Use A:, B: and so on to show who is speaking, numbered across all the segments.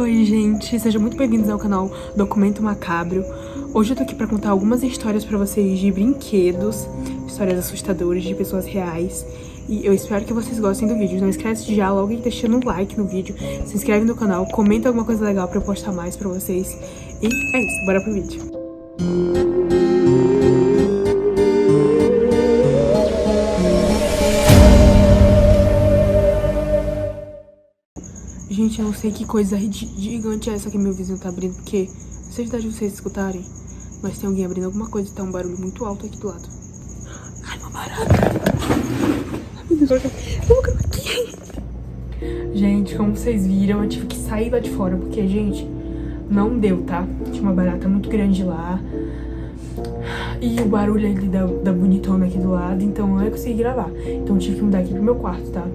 A: Oi gente, sejam muito bem-vindos ao canal Documento Macabro. Hoje eu tô aqui pra contar algumas histórias pra vocês de brinquedos, histórias assustadoras de pessoas reais. E eu espero que vocês gostem do vídeo. Não esquece de já logo deixando um like no vídeo, se inscreve no canal, comenta alguma coisa legal pra eu postar mais pra vocês. E é isso, bora pro vídeo. Gente, eu não sei que coisa gigante é essa que meu vizinho tá abrindo, porque não sei se vocês escutarem, mas tem alguém abrindo alguma coisa e tá um barulho muito alto aqui do lado. Ai, uma barata! Ai, meu Deus, eu vou cair aqui! Gente, como vocês viram, eu tive que sair lá de fora, porque, gente, não deu, tá? Tinha uma barata muito grande lá. E o barulho ali da bonitona aqui do lado, então eu não ia conseguir gravar. Então eu tive que mudar aqui pro meu quarto, tá?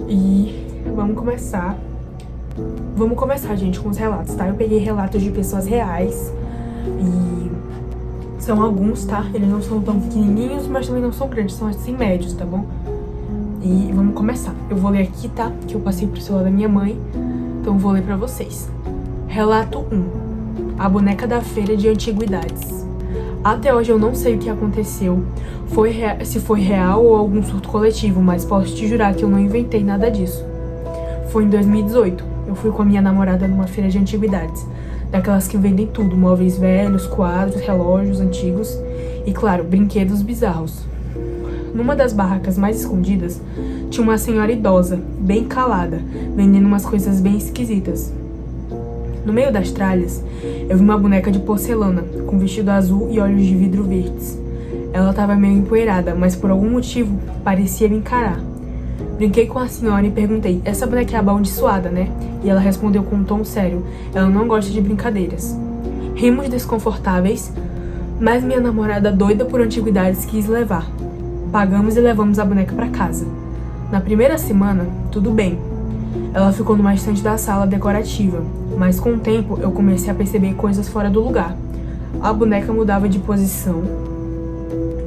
A: E vamos começar, gente, com os relatos, tá? Eu peguei relatos de pessoas reais e são alguns, tá? Eles não são tão pequenininhos, mas também não são grandes, são assim médios, tá bom? E vamos começar. Eu vou ler aqui, tá? Que eu passei pro celular da minha mãe, então eu vou ler pra vocês. Relato 1. A boneca da feira de antiguidades. Até hoje eu não sei o que aconteceu, se foi real ou algum surto coletivo, mas posso te jurar que eu não inventei nada disso. Foi em 2018, eu fui com a minha namorada numa feira de antiguidades, daquelas que vendem tudo, móveis velhos, quadros, relógios antigos e, claro, brinquedos bizarros. Numa das barracas mais escondidas, tinha uma senhora idosa, bem calada, vendendo umas coisas bem esquisitas. No meio das tralhas, eu vi uma boneca de porcelana, com vestido azul e olhos de vidro verdes. Ela estava meio empoeirada, mas por algum motivo parecia me encarar. Brinquei com a senhora e perguntei, essa boneca é amaldiçoada, né? E ela respondeu com um tom sério, ela não gosta de brincadeiras. Rimos desconfortáveis, mas minha namorada doida por antiguidades quis levar. Pagamos e levamos a boneca para casa. Na primeira semana, tudo bem. Ela ficou numa estante da sala decorativa, mas com o tempo eu comecei a perceber coisas fora do lugar. A boneca mudava de posição.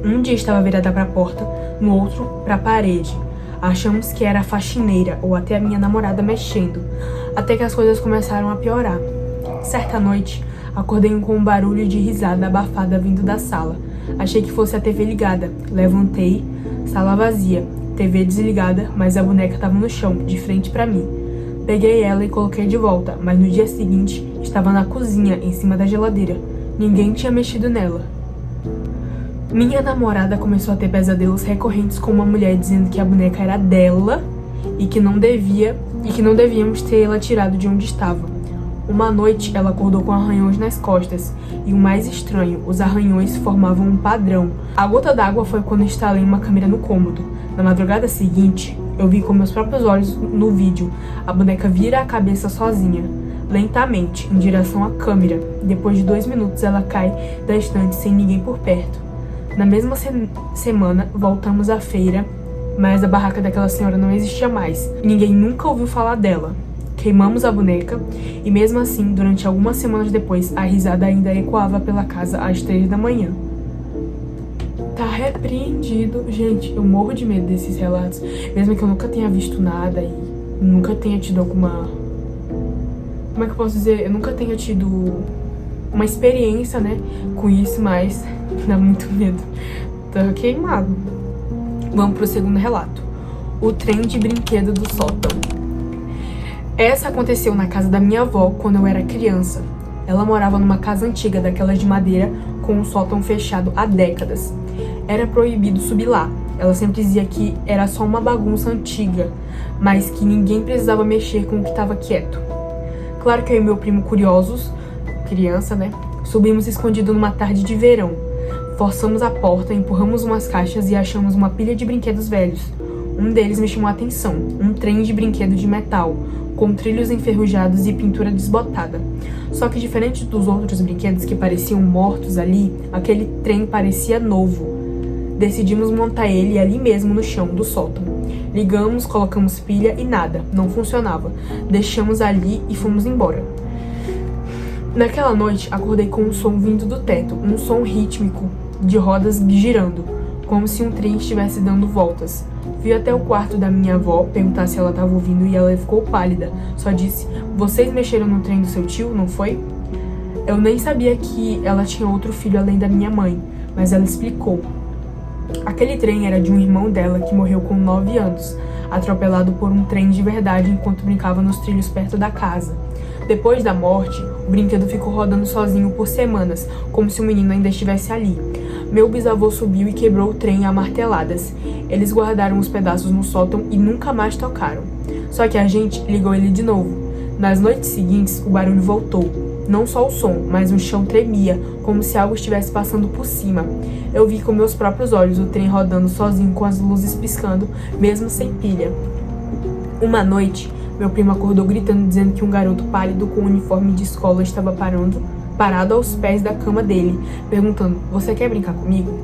A: Um dia estava virada para a porta, no outro para a parede. Achamos que era a faxineira ou até a minha namorada mexendo, até que as coisas começaram a piorar. Certa noite, acordei com um barulho de risada abafada vindo da sala. Achei que fosse a TV ligada. Levantei, sala vazia, TV desligada, mas a boneca estava no chão, de frente para mim. Peguei ela e coloquei de volta, mas no dia seguinte estava na cozinha, em cima da geladeira. Ninguém tinha mexido nela. Minha namorada começou a ter pesadelos recorrentes com uma mulher dizendo que a boneca era dela e que não devíamos ter ela tirado de onde estava. Uma noite ela acordou com arranhões nas costas e o mais estranho, os arranhões formavam um padrão. A gota d'água foi quando instalei uma câmera no cômodo. Na madrugada seguinte, eu vi com meus próprios olhos no vídeo a boneca vira a cabeça sozinha, lentamente, em direção à câmera. Depois de 2 minutos ela cai da estante sem ninguém por perto. Na mesma semana, voltamos à feira, mas a barraca daquela senhora não existia mais. Ninguém nunca ouviu falar dela. Queimamos a boneca e mesmo assim, durante algumas semanas depois, a risada ainda ecoava pela casa às 3 da manhã. Tá repreendido. Gente, eu morro de medo desses relatos, mesmo que eu nunca tenha visto nada e nunca tenha tido alguma... Como é que eu posso dizer? Eu nunca tenha tido uma experiência, né, com isso, mas dá muito medo. Tá queimado. Vamos pro segundo relato. O trem de brinquedo do sótão. Essa aconteceu na casa da minha avó quando eu era criança. Ela morava numa casa antiga, daquelas de madeira, com um sótão fechado há décadas. Era proibido subir lá. Ela sempre dizia que era só uma bagunça antiga, mas que ninguém precisava mexer com o que estava quieto. Claro que eu e meu primo curiosos, criança, né, subimos escondido numa tarde de verão. Forçamos a porta, empurramos umas caixas e achamos uma pilha de brinquedos velhos. Um deles me chamou a atenção, um trem de brinquedo de metal, com trilhos enferrujados e pintura desbotada. Só que diferente dos outros brinquedos que pareciam mortos ali, aquele trem parecia novo. Decidimos montar ele ali mesmo no chão do sótão. Ligamos, colocamos pilha e nada, não funcionava. Deixamos ali e fomos embora. Naquela noite, acordei com um som vindo do teto, um som rítmico de rodas girando. como se um trem estivesse dando voltas. Fui até o quarto da minha avó perguntar se ela estava ouvindo e ela ficou pálida. Só disse: "Vocês mexeram no trem do seu tio, não foi?" Eu nem sabia que ela tinha outro filho além da minha mãe, mas ela explicou. Aquele trem era de um irmão dela que morreu com 9 anos, atropelado por um trem de verdade enquanto brincava nos trilhos perto da casa. Depois da morte, o brinquedo ficou rodando sozinho por semanas, como se o menino ainda estivesse ali. Meu bisavô subiu e quebrou o trem a marteladas. Eles guardaram os pedaços no sótão e nunca mais tocaram. Só que a gente ligou ele de novo. Nas noites seguintes, o barulho voltou. Não só o som, mas o chão tremia, como se algo estivesse passando por cima. Eu vi com meus próprios olhos o trem rodando sozinho com as luzes piscando, mesmo sem pilha. Uma noite, meu primo acordou gritando, dizendo que um garoto pálido com um uniforme de escola estava parado aos pés da cama dele, perguntando: "Você quer brincar comigo?"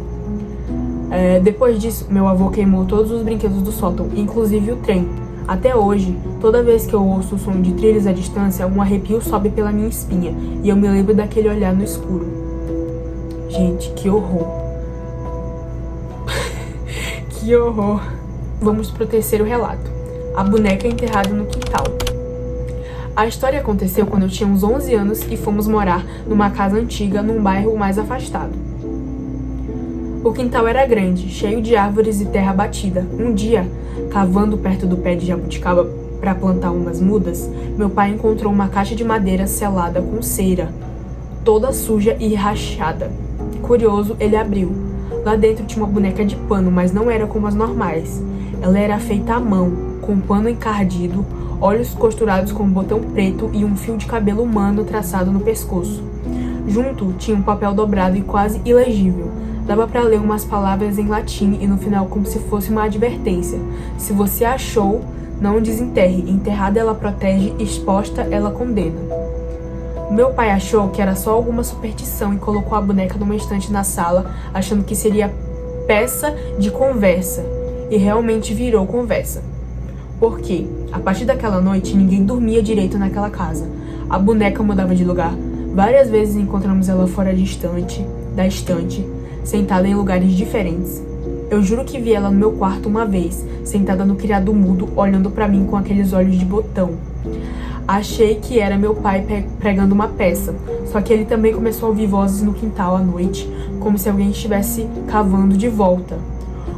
A: Depois disso, meu avô queimou todos os brinquedos do sótão, inclusive o trem. Até hoje, toda vez que eu ouço o som de trilhos à distância, um arrepio sobe pela minha espinha e eu me lembro daquele olhar no escuro. Gente, que horror. Que horror. Vamos pro terceiro relato. A boneca enterrada no quintal. A história aconteceu quando eu tinha uns 11 anos e fomos morar numa casa antiga num bairro mais afastado. O quintal era grande, cheio de árvores e terra batida. Um dia, cavando perto do pé de jabuticaba para plantar umas mudas, meu pai encontrou uma caixa de madeira selada com cera, toda suja e rachada. Curioso, ele abriu. Lá dentro tinha uma boneca de pano, mas não era como as normais. Ela era feita à mão, com pano encardido, olhos costurados com um botão preto e um fio de cabelo humano traçado no pescoço. Junto tinha um papel dobrado e quase ilegível. Dava para ler umas palavras em latim e no final como se fosse uma advertência. Se você achou, não desenterre. Enterrada ela protege, exposta ela condena. Meu pai achou que era só alguma superstição e colocou a boneca numa estante na sala, achando que seria peça de conversa. E realmente virou conversa. Porque, a partir daquela noite, ninguém dormia direito naquela casa. A boneca mudava de lugar. Várias vezes encontramos ela fora da estante, sentada em lugares diferentes. Eu juro que vi ela no meu quarto uma vez, sentada no criado mudo, olhando pra mim com aqueles olhos de botão. Achei que era meu pai pregando uma peça, só que ele também começou a ouvir vozes no quintal à noite, como se alguém estivesse cavando de volta.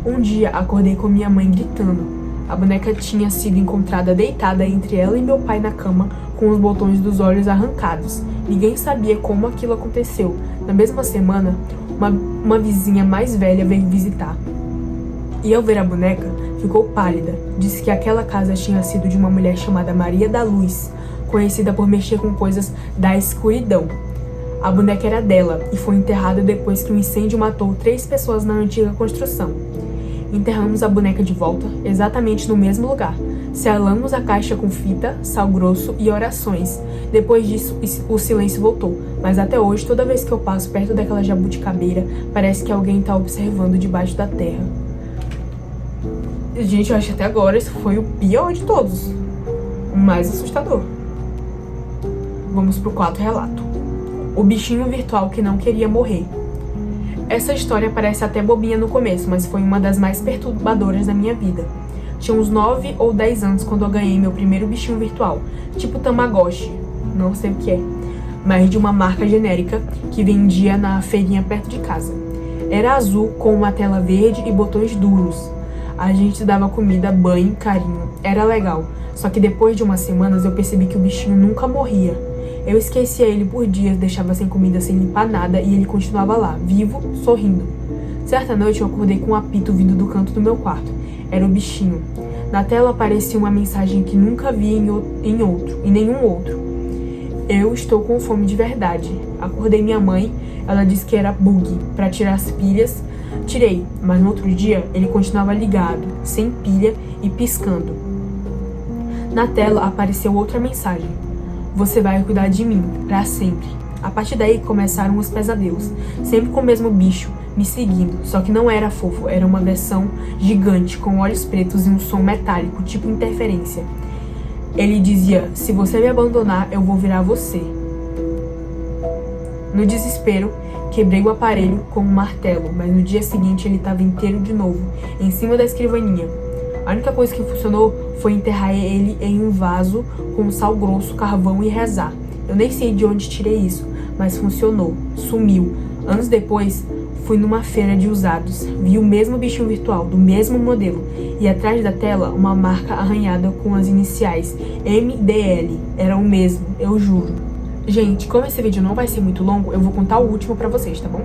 A: Um dia, acordei com minha mãe gritando. A boneca tinha sido encontrada deitada entre ela e meu pai na cama, com os botões dos olhos arrancados. Ninguém sabia como aquilo aconteceu. Na mesma semana, uma vizinha mais velha veio visitar. E ao ver a boneca, ficou pálida. Disse que aquela casa tinha sido de uma mulher chamada Maria da Luz, conhecida por mexer com coisas da escuridão. A boneca era dela e foi enterrada depois que um incêndio matou 3 pessoas na antiga construção. Enterramos a boneca de volta, exatamente no mesmo lugar. Selamos a caixa com fita, sal grosso e orações. Depois disso, o silêncio voltou. Mas até hoje, toda vez que eu passo perto daquela jabuticabeira, parece que alguém está observando debaixo da terra. Gente, eu acho que até agora esse foi o pior de todos. O mais assustador. Vamos pro quarto relato. O bichinho virtual que não queria morrer. Essa história parece até bobinha no começo, mas foi uma das mais perturbadoras da minha vida. Tinha uns 9 ou 10 anos quando eu ganhei meu primeiro bichinho virtual, tipo Tamagotchi, não sei o que é, mas de uma marca genérica que vendia na feirinha perto de casa. Era azul com uma tela verde e botões duros. A gente dava comida, banho, carinho, era legal. Só que depois de umas semanas eu percebi que o bichinho nunca morria. Eu esquecia ele por dias, deixava sem comida, sem limpar nada e ele continuava lá, vivo, sorrindo. Certa noite eu acordei com um apito vindo do canto do meu quarto. Era o bichinho. Na tela aparecia uma mensagem que nunca vi em nenhum outro. Eu estou com fome de verdade. Acordei minha mãe, ela disse que era bug, para tirar as pilhas. Tirei, mas no outro dia ele continuava ligado, sem pilha e piscando. Na tela apareceu outra mensagem. Você vai cuidar de mim, pra sempre. A partir daí começaram os pesadelos, sempre com o mesmo bicho me seguindo, só que não era fofo, era uma versão gigante, com olhos pretos e um som metálico, tipo interferência. Ele dizia, se você me abandonar, eu vou virar você. No desespero, quebrei o aparelho com um martelo, mas no dia seguinte ele estava inteiro de novo, em cima da escrivaninha. A única coisa que funcionou foi enterrar ele em um vaso com sal grosso, carvão e rezar. Eu nem sei de onde tirei isso, mas funcionou. Sumiu. Anos depois, fui numa feira de usados. Vi o mesmo bichinho virtual, do mesmo modelo. E atrás da tela, uma marca arranhada com as iniciais MDL. Era o mesmo, eu juro. Gente, como esse vídeo não vai ser muito longo, eu vou contar o último pra vocês, tá bom?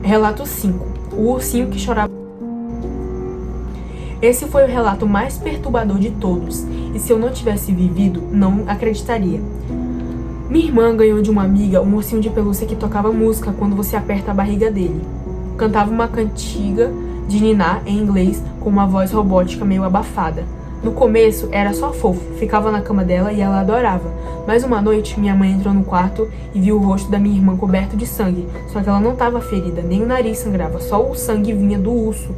A: Relato 5. O ursinho que chorava. Esse foi o relato mais perturbador de todos, e se eu não tivesse vivido, não acreditaria. Minha irmã ganhou de uma amiga um ursinho de pelúcia que tocava música quando você aperta a barriga dele. Cantava uma cantiga de niná em inglês com uma voz robótica meio abafada. No começo era só fofo, ficava na cama dela e ela adorava. Mas uma noite minha mãe entrou no quarto e viu o rosto da minha irmã coberto de sangue, só que ela não estava ferida, nem o nariz sangrava, só o sangue vinha do urso.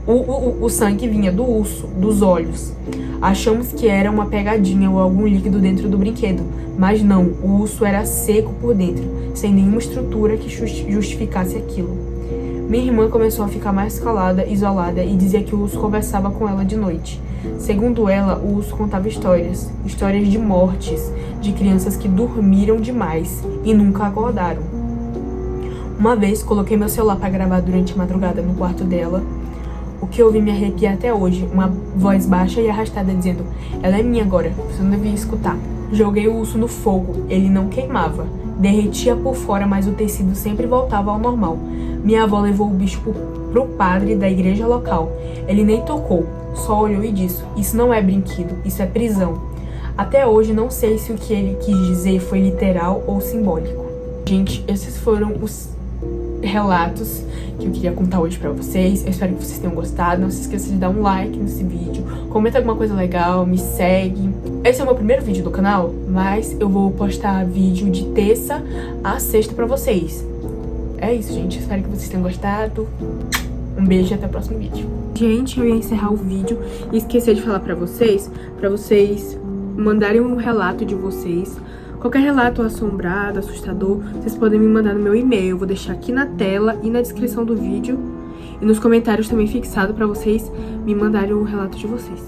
A: O sangue vinha do urso, dos olhos. Achamos que era uma pegadinha ou algum líquido dentro do brinquedo, mas não, o urso era seco por dentro, sem nenhuma estrutura que justificasse aquilo. Minha irmã começou a ficar mais calada, isolada e dizia que o urso conversava com ela de noite. Segundo ela, o urso contava histórias de mortes, de crianças que dormiram demais e nunca acordaram. Uma vez, coloquei meu celular para gravar durante a madrugada no quarto dela. O que ouvi me arrepia até hoje, uma voz baixa e arrastada dizendo: "Ela é minha agora, você não devia escutar." Joguei o urso no fogo, ele não queimava. Derretia por fora, mas o tecido sempre voltava ao normal. Minha avó levou o bicho pro padre da igreja local. Ele nem tocou, só olhou e disse: "Isso não é brinquedo, isso é prisão." Até hoje não sei se o que ele quis dizer foi literal ou simbólico. Gente, esses foram os relatos que eu queria contar hoje pra vocês. Eu espero que vocês tenham gostado. Não se esqueça de dar um like nesse vídeo, comenta alguma coisa legal, me segue. Esse é o meu primeiro vídeo do canal, mas eu vou postar vídeo de terça a sexta pra vocês. É isso, gente. Espero que vocês tenham gostado. Um beijo e até o próximo vídeo. Gente, eu ia encerrar o vídeo e esqueci de falar pra vocês mandarem um relato de vocês. Qualquer relato assombrado, assustador, vocês podem me mandar no meu e-mail. Eu vou deixar aqui na tela e na descrição do vídeo. E nos comentários também fixado pra vocês me mandarem o relato de vocês.